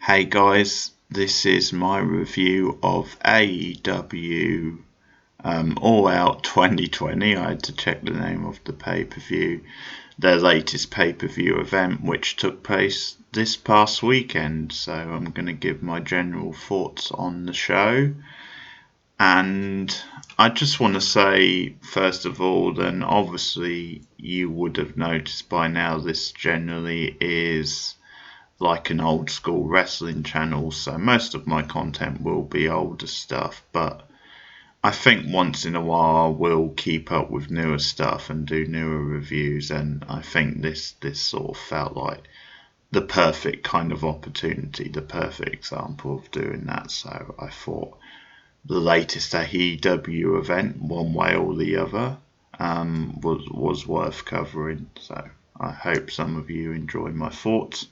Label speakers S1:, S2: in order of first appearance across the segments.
S1: Hey guys, this is my review of AEW All Out 2020. I had to check the name of the pay-per-view, their latest pay-per-view event, which took place this past weekend. So I'm going to give my general thoughts on the show. And I just want to say, first of all, then obviously you would have noticed by now this generally is like an old school wrestling channel, so most of my content will be older stuff, but I think once in a while I will keep up with newer stuff and do newer reviews, and I think this sort of felt like the perfect kind of opportunity, the perfect example of doing that. So I thought the latest AEW event, one way or the other, was worth covering. So I hope some of you enjoy my thoughts.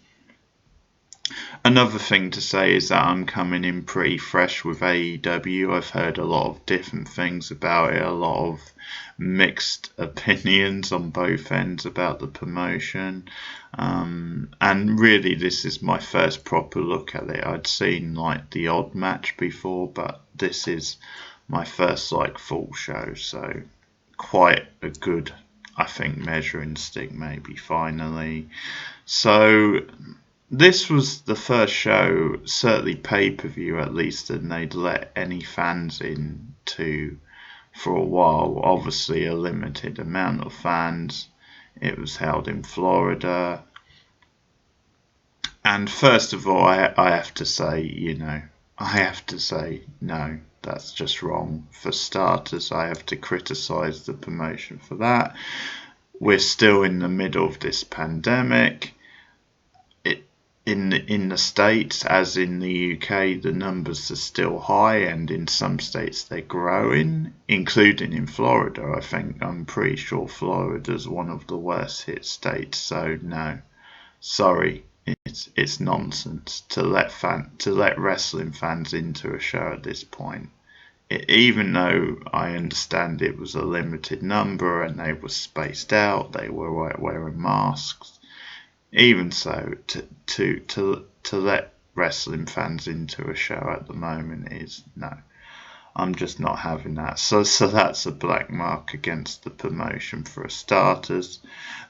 S1: Another thing to say is that I'm coming in pretty fresh with AEW. I've heard a lot of different things about it, a lot of mixed opinions on both ends about the promotion. And really, this is my first proper look at it. I'd seen like the odd match before, but this is my first like full show. So quite a good, I think, measuring stick maybe finally. So this was the first show, certainly pay-per-view at least, and they'd let any fans in to for a while. Obviously a limited amount of fans. It was held in Florida. And first of all, I have to say, no, that's just wrong. For starters, I have to criticise the promotion for that. We're still in the middle of this pandemic. In the States, as in the UK, the numbers are still high, and in some states they're growing, including in Florida. I'm pretty sure Florida's one of the worst hit states. So no, sorry, it's nonsense to let wrestling fans into a show at this point. Even though I understand it was a limited number and they were spaced out, they were wearing masks. Even so, to let wrestling fans into a show at the moment is no. I'm just not having that. So that's a black mark against the promotion for starters.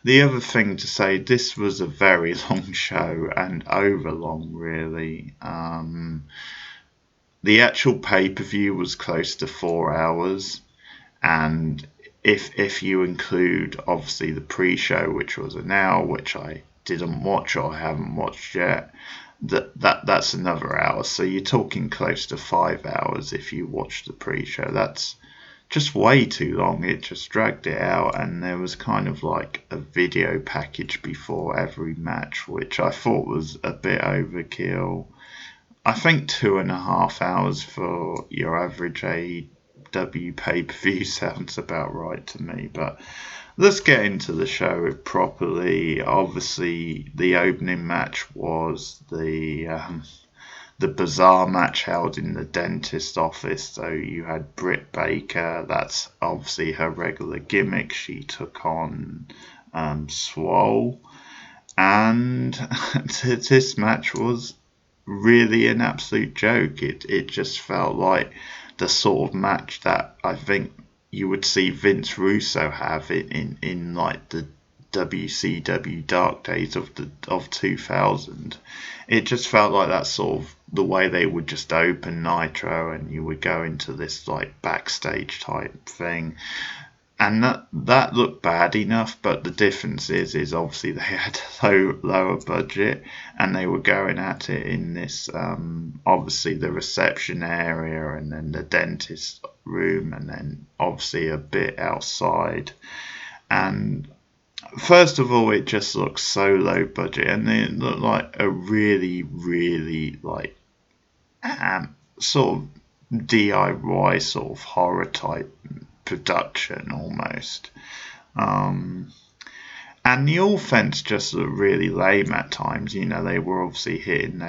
S1: The other thing to say, this was a very long show and over long really. The actual pay-per-view was close to 4 hours, and if you include obviously the pre-show, which was an hour, which I didn't watch or haven't watched yet, that's another hour. So you're talking close to 5 hours if you watch the pre-show. That's just way too long. It just dragged it out, and there was kind of like a video package before every match, which I thought was a bit overkill. I think 2.5 hours for your average AEW pay-per-view sounds about right to me, but let's get into the show properly. Obviously, the opening match was the bizarre match held in the dentist office. So you had Britt Baker. That's obviously her regular gimmick. She took on Swole, and this match was really an absolute joke. It just felt like the sort of match that I think you would see Vince Russo have in like the WCW dark days of 2000. It just felt like that sort of the way they would just open Nitro, and you would go into this like backstage type thing. And that looked bad enough, but the difference is obviously they had a lower budget, and they were going at it in this obviously the reception area, and then the dentist room, and then obviously a bit outside. And first of all, it just looks so low budget, and it looked like a really like sort of DIY sort of horror type production almost. And the offense just looked really lame at times. You know, they were obviously hitting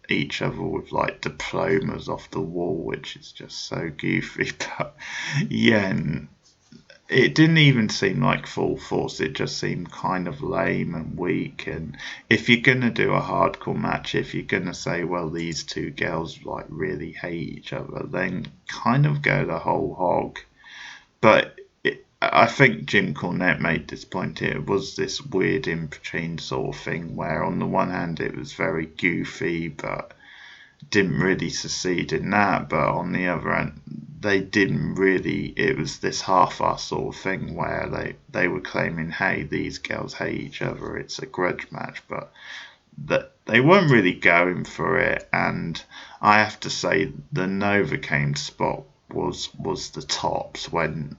S1: each other with like diplomas off the wall, which is just so goofy. But yeah, it didn't even seem like full force. It just seemed kind of lame and weak. And if you're gonna do a hardcore match, if you're gonna say, well, these two girls like really hate each other, then kind of go the whole hog. But I think Jim Cornette made this point here. It was this weird in between sort of thing where, on the one hand, it was very goofy, but didn't really succeed in that. But on the other hand, they didn't really. It was this half-assed sort of thing where they were claiming, hey, these girls hate each other. It's a grudge match, but that they weren't really going for it. And I have to say, the Novocaine spot was the tops when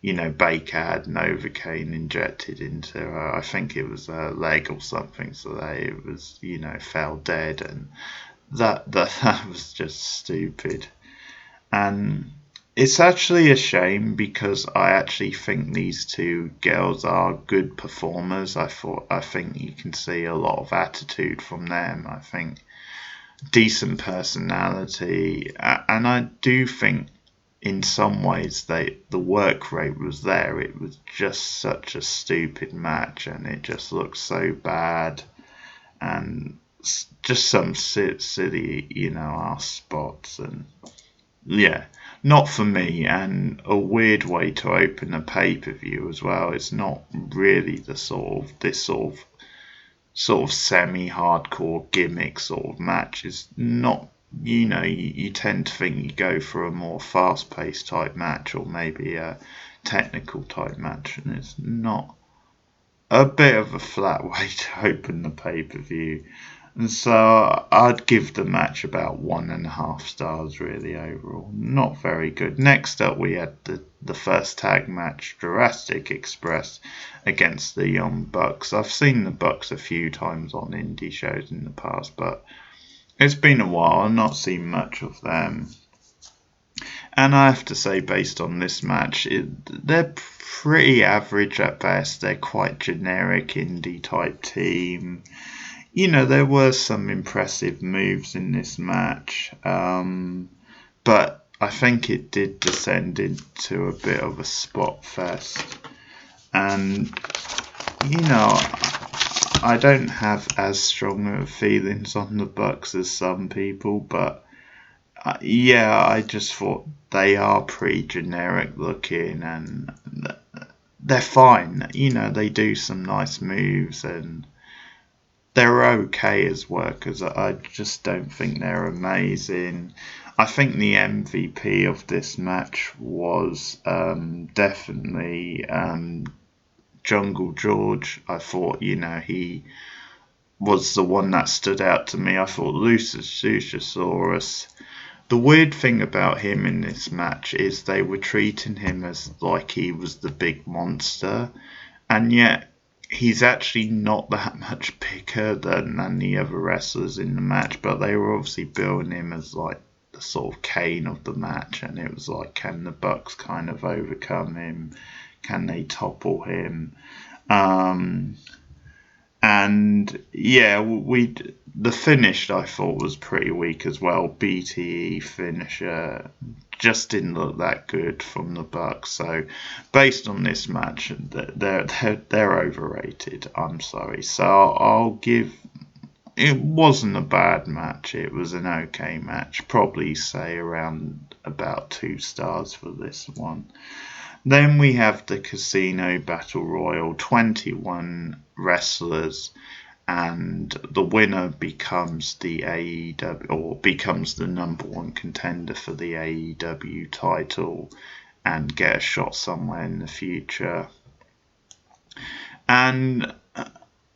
S1: Baker had Novocaine injected into her. I think it was a leg or something, so it was fell dead, and that was just stupid. And it's actually a shame because I actually think these two girls are good performers. I think you can see a lot of attitude from them. I think decent personality, and I do think in some ways the work rate was there. It was just such a stupid match, and it just looked so bad, and just some silly ass spots, and yeah, not for me, and a weird way to open a pay-per-view as well. It's not really this sort of semi-hardcore gimmick sort of match. Is not, you tend to think you go for a more fast-paced type match, or maybe a technical type match, and it's not. A bit of a flat way to open the pay-per-view. And so I'd give the match about 1.5 stars really overall. Not very good. Next up we had the first tag match, Jurassic Express against the Young Bucks. I've seen the Bucks a few times on indie shows in the past, but it's been a while. I've not seen much of them. And I have to say, based on this match, they're pretty average at best. They're quite generic indie type team. There were some impressive moves in this match, but I think it did descend into a bit of a spot fest. And, I don't have as strong of feelings on the Bucks as some people, but I just thought they are pretty generic looking, and they're fine. They do some nice moves, and they're okay as workers. I just don't think they're amazing. I think the MVP of this match was definitely Jungle George. I thought, he was the one that stood out to me. I thought Luchasaurus. The weird thing about him in this match is they were treating him as like he was the big monster, and yet he's actually not that much bigger than the other wrestlers in the match, but they were obviously building him as like the sort of Kane of the match, and it was like, can the Bucks kind of overcome him? Can they topple him? And yeah, the finish I thought was pretty weak as well. BTE finisher just didn't look that good from the Bucks. So based on this match, they're overrated. I'm sorry. So I'll give. It wasn't a bad match. It was an okay match. Probably say around about 2 stars for this one. Then we have the Casino Battle Royal, 21 wrestlers, and the winner becomes the AEW, or becomes the number 1 contender for the AEW title and get a shot somewhere in the future. And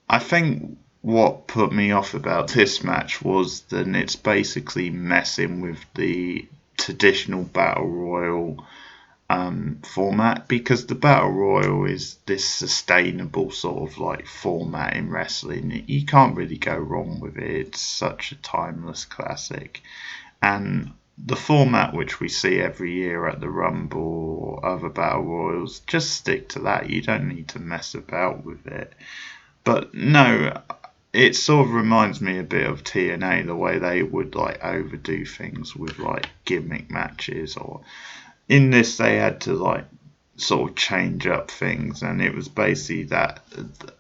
S1: I think what put me off about this match was that it's basically messing with the traditional Battle Royal format, because the Battle Royal is this sustainable sort of like format in wrestling. You can't really go wrong with it. It's such a timeless classic. And the format which we see every year at the Rumble or other Battle Royals, just stick to that. You don't need to mess about with it. But no, it sort of reminds me a bit of TNA, the way they would like overdo things with like gimmick matches, or in this they had to like sort of change up things, and it was basically that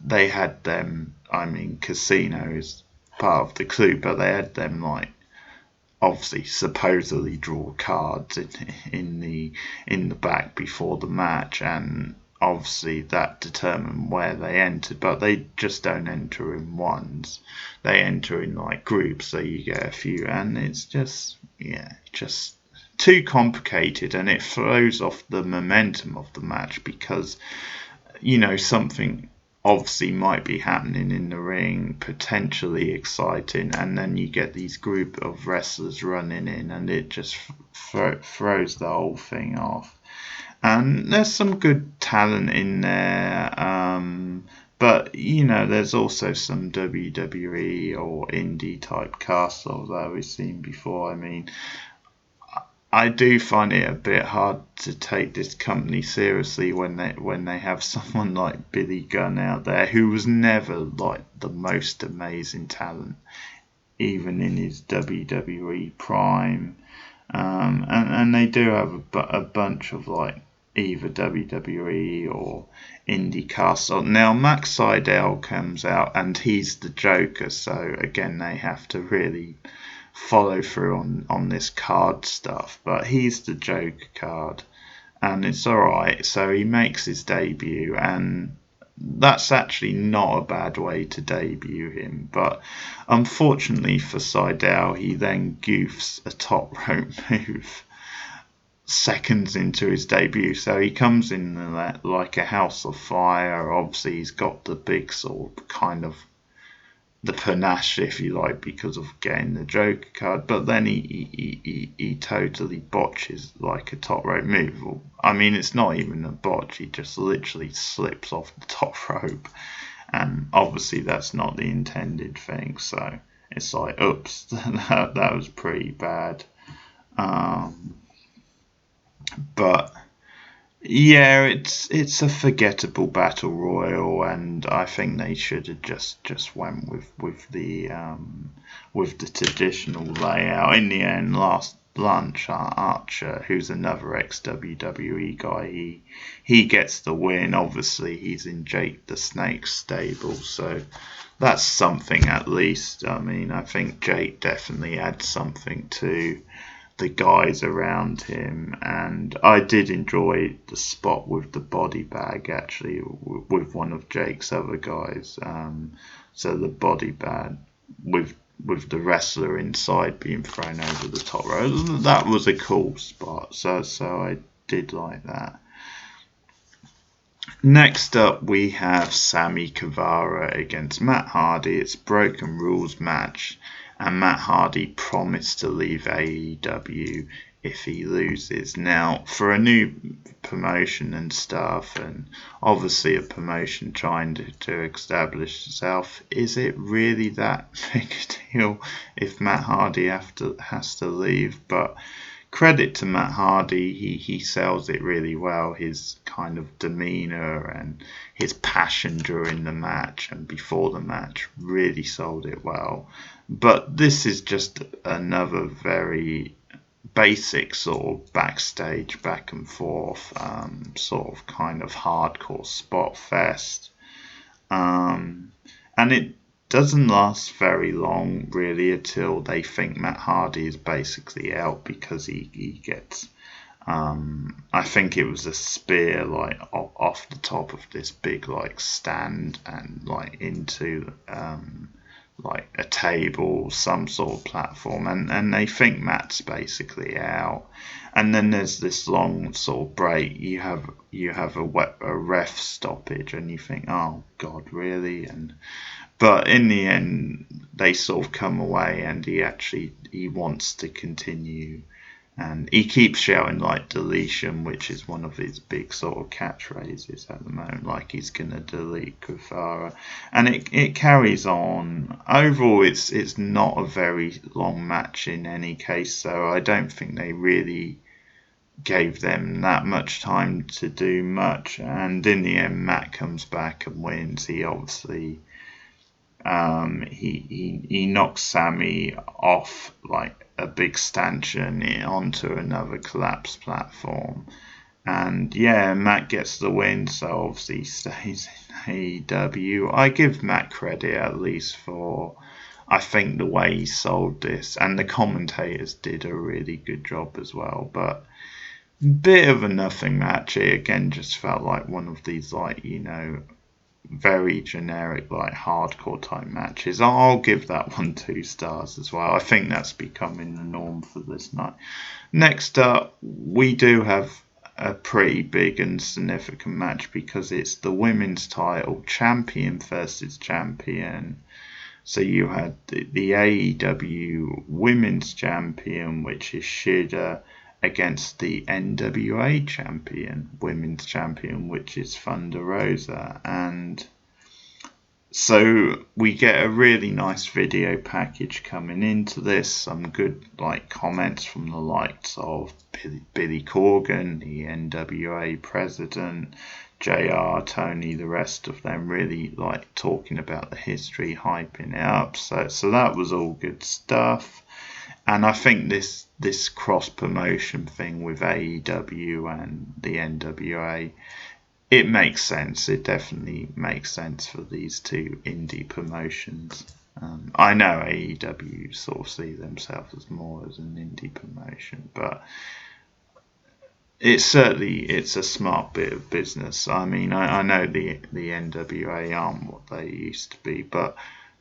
S1: they had them. I mean, Casino is part of the clue, but they had them like obviously supposedly draw cards in the back before the match, and obviously that determined where they entered, but they just don't enter in ones, they enter in like groups, so you get a few, and it's just just too complicated, and it throws off the momentum of the match because something obviously might be happening in the ring, potentially exciting, and then you get these group of wrestlers running in, and it just throws the whole thing off. And there's some good talent in there, but there's also some WWE or indie type castles that we've seen before. I mean, I do find it a bit hard to take this company seriously when they have someone like Billy Gunn out there, who was never like the most amazing talent, even in his WWE prime. And they do have a bunch of like either WWE or indie casts. Now Max Sydal comes out and he's the Joker, so again they have to really follow through on this card stuff, but he's the Joker card, and it's alright. So he makes his debut, and that's actually not a bad way to debut him. But unfortunately for Sydal, he then goofs a top rope move seconds into his debut, so he comes in like a house of fire. Obviously, he's got the big sort of kind of the panache, if you like, because of getting the Joker card, but then he totally botches like a top rope move. I mean, it's not even a botch, he just literally slips off the top rope, and obviously that's not the intended thing, so it's like, oops, that was pretty bad. But yeah, it's a forgettable battle royal, and I think they should have just went with the traditional layout. In the end, last lunch, Archer, who's another ex WWE guy, he gets the win. Obviously, he's in Jake the Snake's stable, so that's something at least. I mean, I think Jake definitely adds something to the guys around him, and I did enjoy the spot with the body bag actually with one of Jake's other guys. So the body bag with the wrestler inside being thrown over the top rope, that was a cool spot. So I did like that. Next up, we have Sammy Guevara against Matt Hardy. It's a Broken Rules match, and Matt Hardy promised to leave AEW if he loses. Now, for a new promotion and stuff, and obviously a promotion trying to establish itself, is it really that big a deal if Matt Hardy has to leave? But credit to Matt Hardy, he sells it really well. His kind of demeanour and his passion during the match and before the match really sold it well. But this is just another very basic sort of backstage back and forth sort of kind of hardcore spot fest. And it doesn't last very long really until they think Matt Hardy is basically out because he gets I think it was a spear like off the top of this big like stand and like into like a table, some sort of platform, and they think Matt's basically out. And then there's this long sort of break. You have a ref stoppage, and you think, oh God, really? But in the end, they sort of come away, and he wants to continue. And he keeps shouting like deletion, which is one of his big sort of catchphrases at the moment, like he's gonna delete Guevara, and it carries on. Overall, it's not a very long match in any case, so I don't think they really gave them that much time to do much. And in the end, Matt comes back and wins. He obviously he knocks Sammy off like a big stanchion onto another collapsed platform, And yeah, Matt gets the win, so obviously he stays in AEW. I give Matt credit at least for, I think, the way he sold this, and the commentators did a really good job as well. But bit of a nothing match. It again just felt like one of these, like, very generic, like, hardcore type matches. I'll give that one 2 stars as well. I think that's becoming the norm for this night. Next up, we do have a pretty big and significant match because it's the women's title, champion versus champion. So you had the AEW women's champion, which is Shida, against the NWA champion, women's champion, which is Thunder Rosa. And so we get a really nice video package coming into this. Some good comments from the likes of Billy Corgan, the NWA president, JR, Tony, the rest of them really talking about the history, hyping it up. So that was all good stuff. And I think this cross promotion thing with AEW and the NWA, it makes sense. It definitely makes sense for these two indie promotions. I know AEW sort of see themselves as more as an indie promotion, but it's a smart bit of business. I mean, I know the NWA aren't what they used to be, but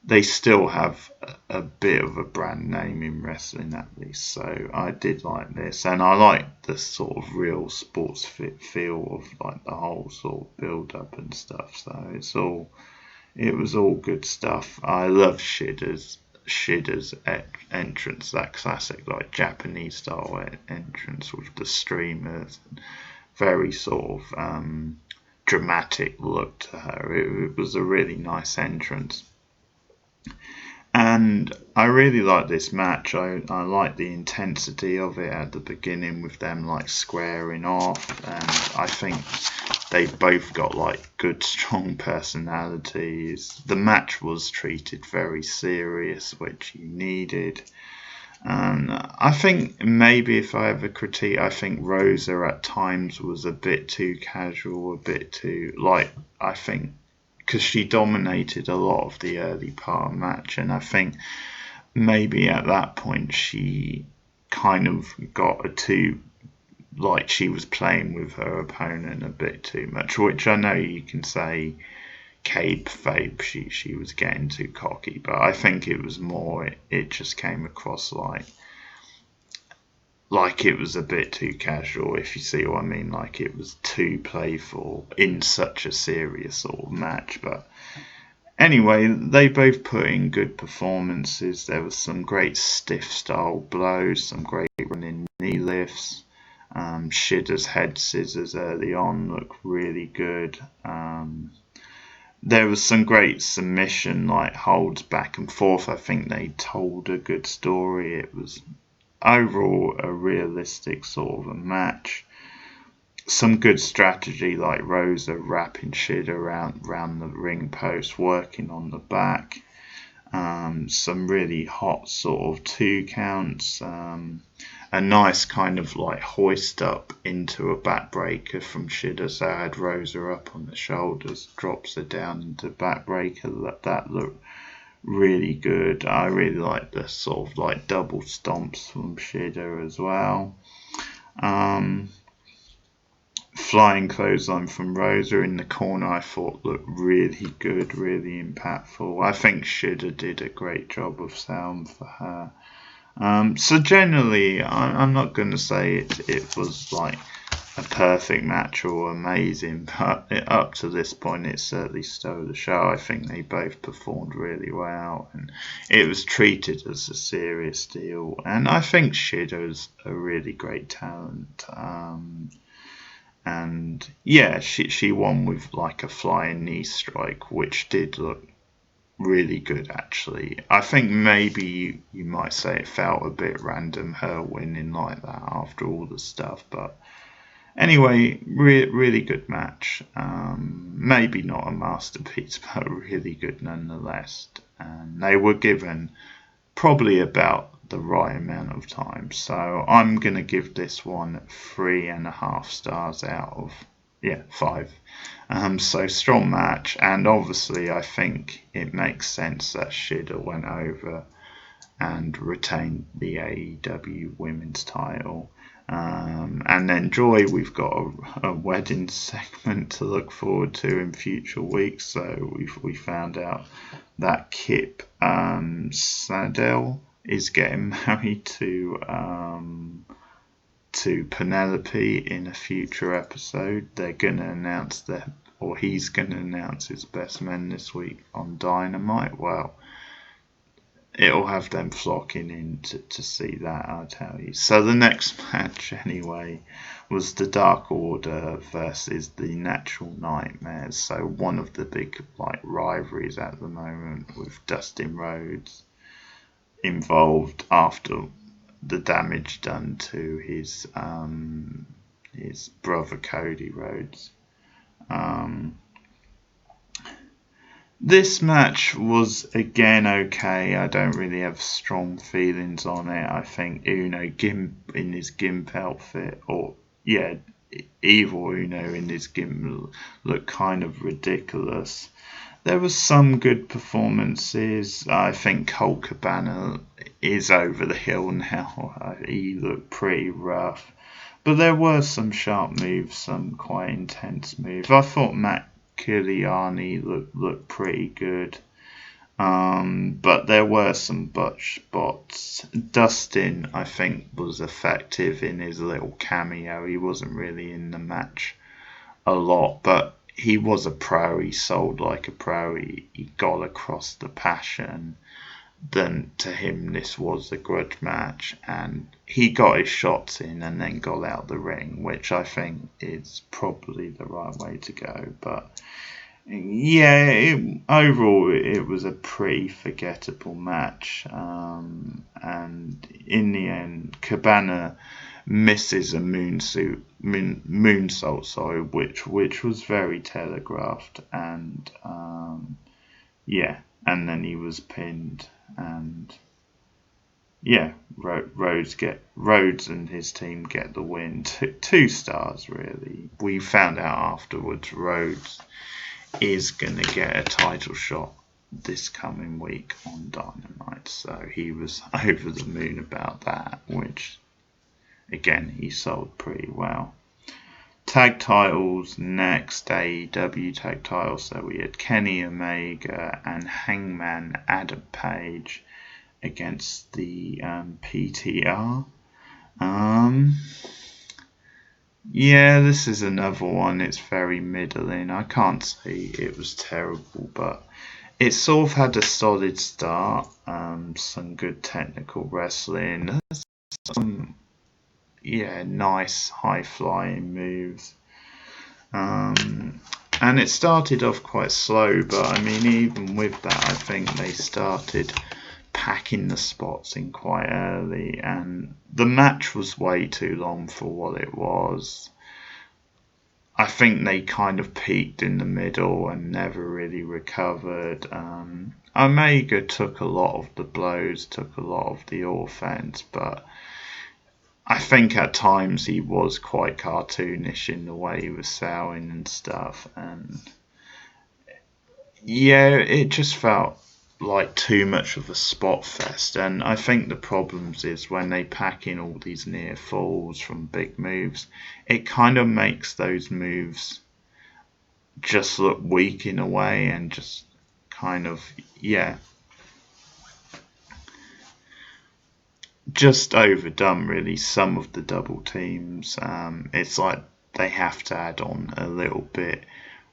S1: they still have a bit of a brand name in wrestling at least. So I did like this, and I like the sort of real sports fit feel of the whole sort of build up and stuff. So it was all good stuff. I love Shida's entrance, that classic Japanese style entrance with the streamers, very sort of dramatic look to her. It was a really nice entrance. And I really like this match. I like the intensity of it at the beginning with them squaring off, and I think they both got good strong personalities. The match was treated very serious, which you needed. And I think maybe if I have a critique, I think Rosa at times was a bit too casual, a bit too I think, because she dominated a lot of the early part of the match, and I think maybe at that point she kind of got she was playing with her opponent a bit too much, which I know you can say kayfabe, she was getting too cocky, but I think it was more, it just came across like it was a bit too casual, if you see what I mean. It was too playful in such a serious sort of match. But anyway, they both put in good performances. There was some great stiff style blows, some great running knee lifts. Shida's head scissors early on looked really good. There was some great submission holds back and forth. I think they told a good story. It was overall a realistic sort of a match. Some good strategy, like Rosa wrapping Shida around the ring post, working on the back. Some really hot sort of 2 counts. A nice kind of hoist up into a backbreaker from Shida. So I had Rosa up on the shoulders, drops her down into backbreaker. That looked really good. I really like the sort of double stomps from Shida as well. Flying clothesline from Rosa in the corner, I thought looked really good, really impactful. I think Shida did a great job of selling for her. So generally, I'm not going to say it was a perfect match or amazing, but up to this point it certainly stole the show. I think they both performed really well, and it was treated as a serious deal, and I think Shida's a really great talent. And yeah, she won with a flying knee strike, which did look really good actually. I think maybe you might say it felt a bit random, her winning like that after all the stuff, but anyway, really good match. Maybe not a masterpiece, but really good nonetheless. And they were given probably about the right amount of time. So I'm going to give this one 3.5 stars out of 5. So strong match, and obviously I think it makes sense that Shida went over and retained the AEW women's title. And then Joy, we've got a wedding segment to look forward to in future weeks. So we found out that Kip Sadell is getting married to Penelope in a future episode. They're going to announce that, or he's going to announce his best men this week on Dynamite. Well, it'll have them flocking in to see that, I'll tell you. So the next match, anyway, was the Dark Order versus the Natural Nightmares. So one of the big rivalries at the moment, with Dustin Rhodes involved after the damage done to his brother Cody Rhodes. This match was again okay. I don't really have strong feelings on it. I think Uno in his gimp outfit, evil Uno in his gimp looked kind of ridiculous. There was some good performances. I think Colt Cabana is over the hill now. He looked pretty rough. But there were some sharp moves, some quite intense moves. I thought Matt Kiliani looked pretty good. But there were some botch spots. Dustin, I think, was effective in his little cameo. He wasn't really in the match a lot, but he was a pro. He sold like a pro. He got across the passion. Then to him, this was a grudge match, and he got his shots in and then got out the ring, which I think is probably the right way to go. But overall, it was a pretty forgettable match. And in the end, Cabana misses a moonsault, which was very telegraphed, and and then he was pinned, and Rhodes and his team get the win. 2 stars really. We found out afterwards Rhodes is going to get a title shot this coming week on Dynamite, so he was over the moon about that, which again he sold pretty well. Tag titles next, AEW tag titles. So we had Kenny Omega and Hangman Adam Page against the PTR. This is another one. It's very middling. I can't say it was terrible, but it sort of had a solid start. Some good technical wrestling. Some nice high-flying moves. And it started off quite slow, but I mean, even with that, I think they started packing the spots in quite early, and the match was way too long for what it was. I think they kind of peaked in the middle and never really recovered. Omega took a lot of the blows, took a lot of the offense, but I think at times he was quite cartoonish in the way he was selling and stuff, and it just felt like too much of a spot fest. And I think the problems is when they pack in all these near falls from big moves, it kind of makes those moves just look weak in a way, and just kind of just overdone really. Some of the double teams, it's like they have to add on a little bit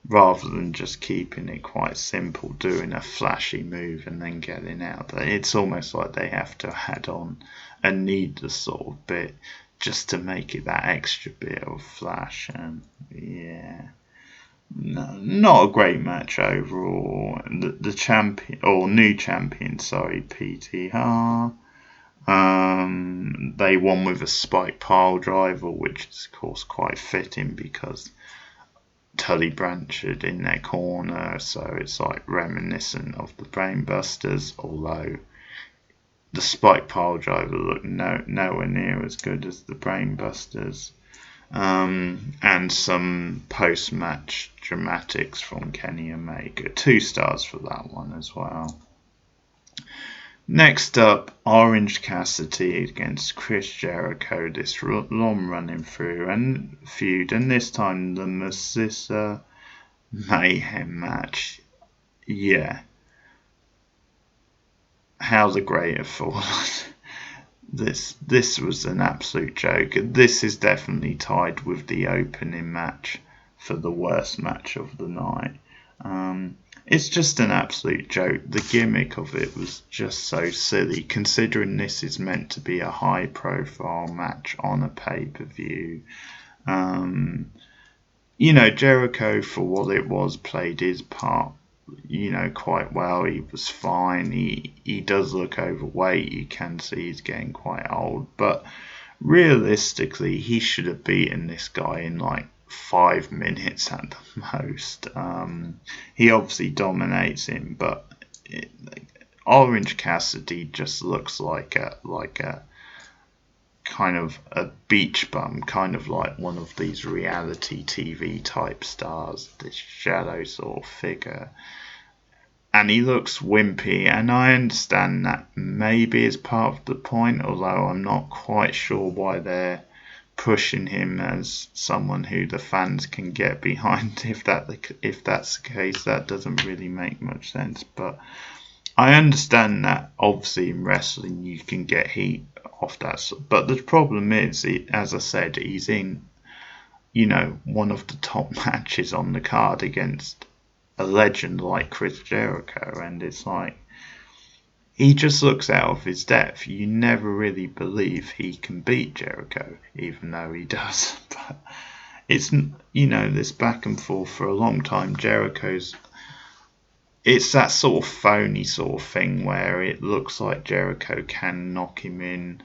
S1: rather than just keeping it quite simple, doing a flashy move and then getting out. It's almost like they have to add on a needless sort of bit just to make it that extra bit of flash. And not a great match overall. The champion, or new champion, PTR. They won with a spike pile driver, which is of course quite fitting because Tully Blanchard in their corner, so it's like reminiscent of the Brainbusters, although the spike pile driver looked nowhere near as good as the brainbusters. And some post-match dramatics from Kenny Omega. 2 stars for that one as well. Next up, Orange Cassidy against Chris Jericho. This long running through and feud, and this time the Massissa Mayhem match. Yeah. How the great have fallen. This was an absolute joke. This is definitely tied with the opening match for the worst match of the night. It's just an absolute joke. The gimmick of it was just so silly, considering this is meant to be a high-profile match on a pay-per-view. Jericho, for what it was, played his part, quite well. He was fine. He does look overweight. You can see he's getting quite old. But realistically, he should have beaten this guy in like 5 minutes at the most. He obviously dominates him, but Orange Cassidy just looks like a kind of a beach bum, kind of like one of these reality TV type stars, this shadow sort of figure. And he looks wimpy, and I understand that maybe is part of the point, although I'm not quite sure why they're pushing him as someone who the fans can get behind. If that's the case, that doesn't really make much sense. But I understand that obviously in wrestling you can get heat off that. But the problem is, as I said, he's in, one of the top matches on the card against a legend like Chris Jericho, and it's like he just looks out of his depth. You never really believe he can beat Jericho, even though he does. But it's, this back and forth for a long time. It's that sort of phony sort of thing where it looks like Jericho can knock him in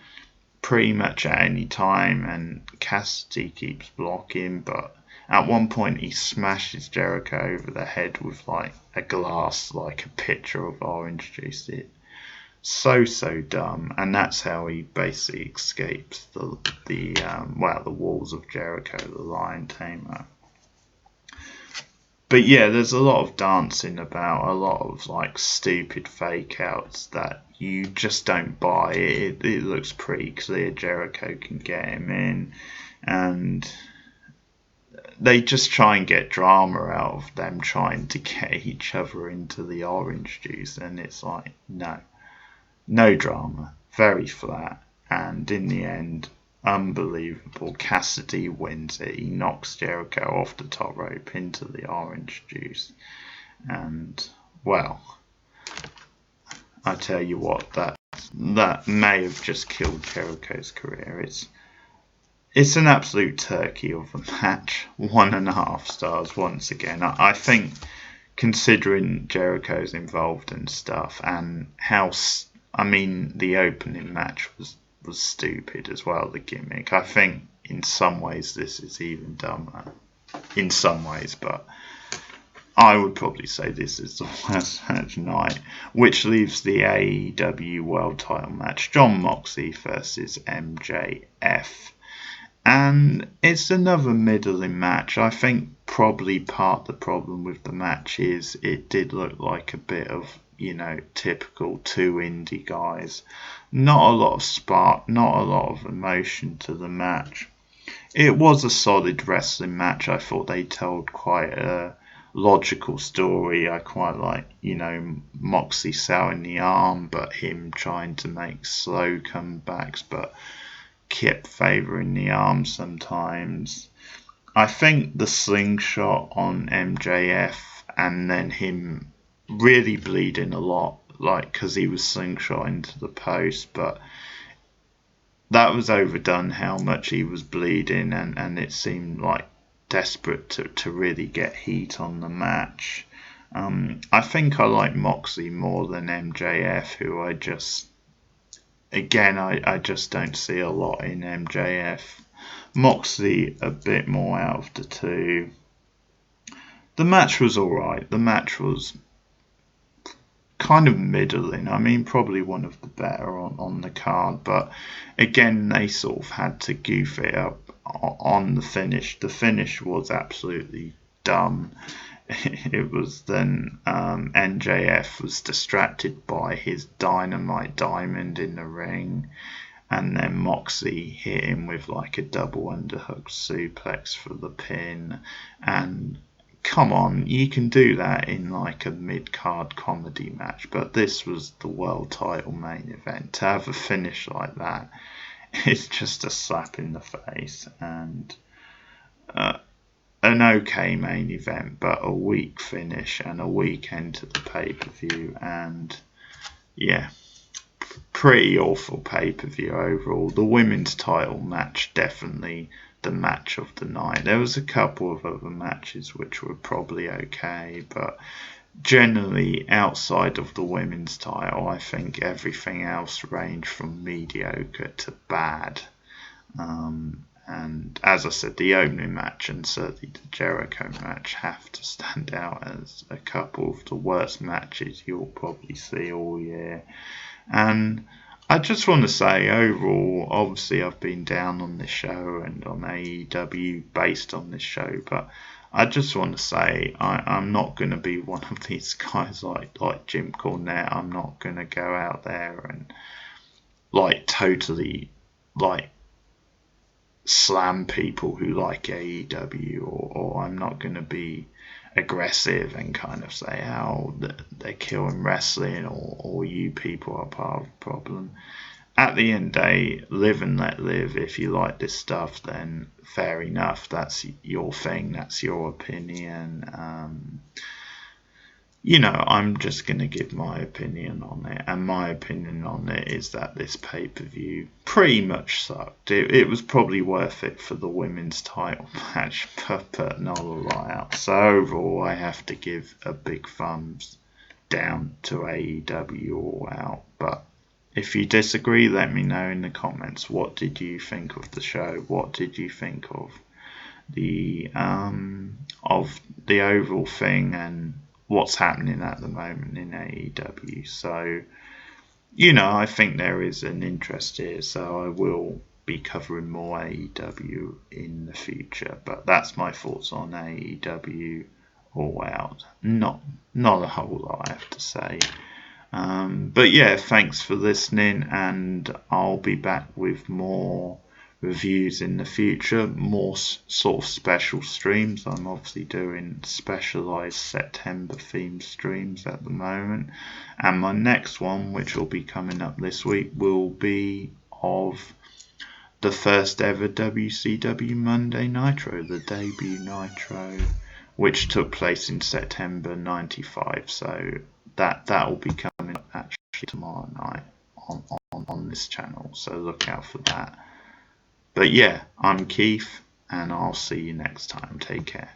S1: pretty much at any time, and Cassidy keeps blocking, but at one point he smashes Jericho over the head with like a glass, like a pitcher of orange juice. So dumb, and that's how he basically escapes the walls of Jericho, the Lion Tamer. But yeah, there's a lot of dancing about, a lot of like stupid fake outs that you just don't buy. It looks pretty clear Jericho can get him in, and they just try and get drama out of them trying to get each other into the orange juice, and it's like, no drama, very flat, and in the end, unbelievable. Cassidy wins it. He knocks Jericho off the top rope into the orange juice, and well, I tell you what, that may have just killed Jericho's career. It's an absolute turkey of a match. 1.5 stars once again. I think, considering Jericho's involved and stuff, and how, the opening match was stupid as well, the gimmick. I think in some ways this is even dumber. In some ways, but I would probably say this is the worst match night, which leaves the AEW World Title match, Jon Moxley versus MJF. And it's another middling match. I think probably part of the problem with the match is it did look like a bit of, typical 2 indie guys. Not a lot of spark, not a lot of emotion to the match. It was a solid wrestling match. I thought they told quite a logical story. I quite like, Moxley selling the arm, but him trying to make slow comebacks, but kept favouring the arm sometimes. I think the slingshot on MJF and then him really bleeding a lot, because he was slingshot into the post, but that was overdone how much he was bleeding, and it seemed like desperate to really get heat on the match. I think I like Moxley more than MJF, who I just don't see a lot in MJF. Moxley a bit more out of the two. The match was alright. The match was kind of middling. I mean, probably one of the better on the card, but again, they sort of had to goof it up on the finish. The finish was absolutely dumb. It was then NJF was distracted by his dynamite diamond in the ring, and then Moxley hit him with like a double underhook suplex for the pin. And come on, you can do that in like a mid-card comedy match, but this was the world title main event. To have a finish like that is just a slap in the face, and an okay main event, but a weak finish and a weak end to the pay-per-view. And yeah, pretty awful pay-per-view overall. The women's title match, definitely the match of the night. There was a couple of other matches which were probably okay, but generally outside of the women's title, I think everything else ranged from mediocre to bad. And as I said, the opening match and certainly the Jericho match have to stand out as a couple of the worst matches you'll probably see all year. And I just want to say, overall, obviously I've been down on this show and on AEW based on this show, but I just want to say I'm not going to be one of these guys like Jim Cornette. I'm not going to go out there and like totally like slam people who like AEW, or I'm not going to be aggressive and kind of say how they're killing wrestling, or you people are part of the problem. At the end of the day, live and let live. If you like this stuff, then fair enough. That's your thing. That's your opinion. I'm just going to give my opinion on it. And my opinion on it is that this pay-per-view pretty much sucked. It was probably worth it for the women's title match, but not a lot else. So overall, I have to give a big thumbs down to AEW All Out. But if you disagree, let me know in the comments. What did you think of the show? What did you think of the overall thing, and what's happening at the moment in AEW? So, I think there is an interest here, so I will be covering more AEW in the future. But that's my thoughts on AEW All Out. Not a whole lot, I have to say. But yeah, thanks for listening, and I'll be back with more reviews in the future, more sort of special streams. I'm obviously doing specialized September themed streams at the moment, and my next one, which will be coming up this week, will be of the first ever WCW Monday Nitro, the debut Nitro, which took place in September '95. So that will be coming up actually tomorrow night on this channel, so look out for that. But yeah, I'm Keith, and I'll see you next time. Take care.